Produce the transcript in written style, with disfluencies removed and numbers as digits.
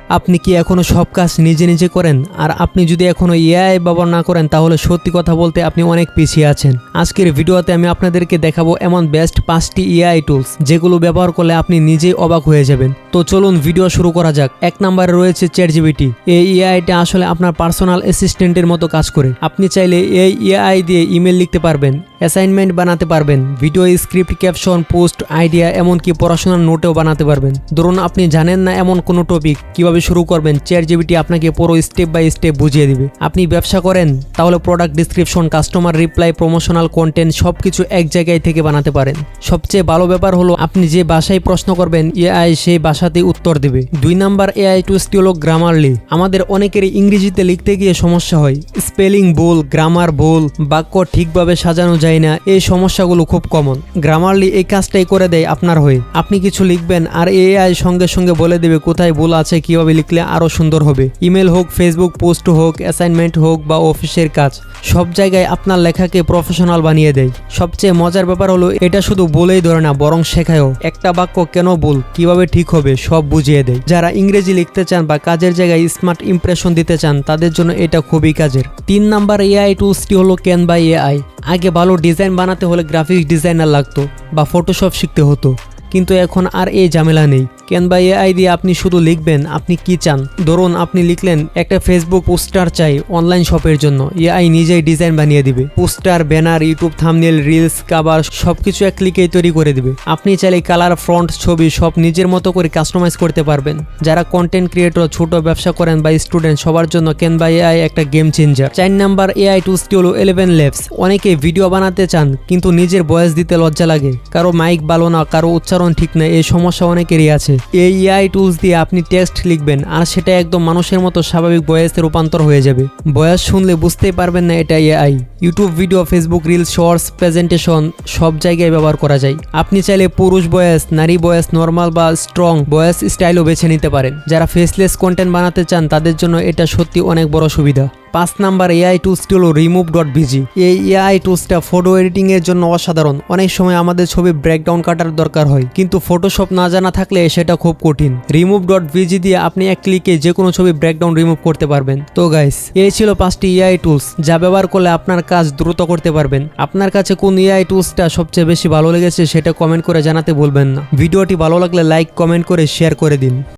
আপনি কি এখনো সব কাজ নিজে নিজে করেন? আর আপনি যদি এখনো এআই ব্যবহার না করেন তাহলে সত্যি কথা বলতে আপনি অনেক পিছিয়ে আছেন। আজকের ভিডিওতে আমি আপনাদেরকে দেখাবো এমন বেস্ট 5টি এআই টুলস যেগুলো ব্যবহার করলে আপনি নিজেই অবাক হয়ে যাবেন। তো চলুন ভিডিও শুরু করা যাক। 1 নম্বরে রয়েছে ChatGPT। এই এআইটা আসলে আপনার পার্সোনাল অ্যাসিস্ট্যান্টের মতো কাজ করে। আপনি চাইলে এই এআই দিয়ে ইমেল লিখতে পারবেন, অ্যাসাইনমেন্ট বানাতে পারবেন, video script, caption, post, idea, এমনকি পড়াশোনার নোটেও বানাতে পারবেন। ধরুন আপনি জানেন না এমন কোনো টপিক, কিভাবে শুরু করবেন, ChatGPT আপনাকে পুরো স্টেপ বাই স্টেপ বুঝিয়ে দিবে। আপনি ব্যবসা করেন, তাহলে product description, customer reply, promotional content সবকিছু এক জায়গায় থেকে বানাতে পারেন। সবচেয়ে ভালো ব্যাপার হলো আপনি যে ভাষায় প্রশ্ন করবেন এআই সেই ভাষাতেই উত্তর দেবে। 2 নাম্বার এআই টুলসটি হলো গ্রামারলি। আমাদের অনেকেরই ইংরেজিতে লিখতে গিয়ে সমস্যা হয়, স্পেলিং ভুল, গ্রামার ভুল, বাক্য ঠিকভাবে সাজানো যায় না, এই সমস্যাগুলো খুব কমন। গ্রামারলি এই কাজটাই করে দেয় আপনার হয়ে। আপনি কিছু লিখবেন আর এআই সঙ্গে সঙ্গে বলে দেবে কোথায় ভুল আছে, কিভাবে লিখলে আরো সুন্দর হবে। ইমেল হোক, ফেসবুক পোস্ট হোক, অ্যাসাইনমেন্ট হোক বা অফিসের কাজ, সব জায়গায় আপনার লেখাকে প্রফেশনাল বানিয়ে দেয়। সবচেয়ে মজার ব্যাপার হলো এটা শুধু বলেই ধরে না, বরং শেখায়ও। একটা বাক্য কেন ভুল, কিভাবে ঠিক হবে সব বুঝিয়ে দেয়। যারা ইংরেজি লিখতে চান বা কাজের জায়গায় স্মার্ট ইমপ্রেশন দিতে চান তাদের জন্য এটা খুবই কাজের। 3 নাম্বার এআই টুলসটি হলো ক্যানভা এআই। আগে ভালো ডিজাইন বানাতে হলে গ্রাফিক্স ডিজাইনার লাগতো বা ফটোশপ শিখতে হতো, কিন্তু এখন আর এই ঝামেলা নেই। ক্যানভা এআই দিয়ে আপনি শুধু লিখবেন আপনি কি চান। ধরুন আপনি লিখলেন একটা ফেসবুক পোস্টার চাই অনলাইন শপের জন্য, এআই নিজেই ডিজাইন বানিয়ে দিবে। Poster, banner, YouTube thumbnail, reels, cover সবকিছু এক ক্লিকেই তৈরি করে দিবে। আপনি চাইলে কালার, ফন্ট, ছবি সব নিজের মতো করে কাস্টমাইজ করতে পারবেন। যারা কন্টেন্ট ক্রিয়েটর, ছোট ব্যবসা করেন বা স্টুডেন্ট, সবার জন্য ক্যানভা এআই একটা গেম চেঞ্জার। 4 নাম্বার এআই টুলসটি হলো ElevenLabs। অনেকে ভিডিও বানাতে চান কিন্তু নিজের ভয়েস দিতে লজ্জা লাগে, কারো মাইক ভালো না, কারো উচ্চারণ ঠিক না, এই সমস্যা অনেকেরই আছে। এই এআই টুলস দিয়ে আপনি টেক্সট লিখবেন আর সেটা একদম মানুষের মতো স্বাভাবিক ভয়েসে রূপান্তর হয়ে যাবে। ভয়েস শুনলে বুঝতেই পারবেন না এটা AI. YouTube video, Facebook reels, shorts, presentation সব জায়গায় ব্যবহার করা যায়। আপনি চাইলে পুরুষ ভয়েস, নারী ভয়েস, নর্মাল বা স্ট্রং ভয়েস স্টাইলও বেছে নিতে পারেন। যারা ফেসলেস কন্টেন্ট বানাতে চান তাদের জন্য এটা সত্যি অনেক বড় সুবিধা। 5 নাম্বার এআই টুলসটি হলো Remove.bg। এই এআই টুলসটা ফটো এডিটিং এর জন্য অসাধারণ। অনেক সময় আমাদের ছবি ব্রেকডাউন কাটার দরকার হয়, কিন্তু ফটোশপ না জানা থাকলে সেটা খুব কঠিন। Remove.bg দিয়ে আপনি এক ক্লিকে যে কোনো ছবি ব্রেকডাউন রিমুভ করতে পারবেন। তো গাইস, এই ছিল 5টি এআই টুলস যা ব্যবহার করলে আপনার কাজ দ্রুত করতে পারবেন। আপনার কাছে কোন এআই টুলসটা সবচেয়ে বেশি ভালো লেগেছে সেটা কমেন্ট করে জানাতে ভুলবেন না। ভিডিওটি ভালো লাগলে লাইক, কমেন্ট করে শেয়ার করে দিন।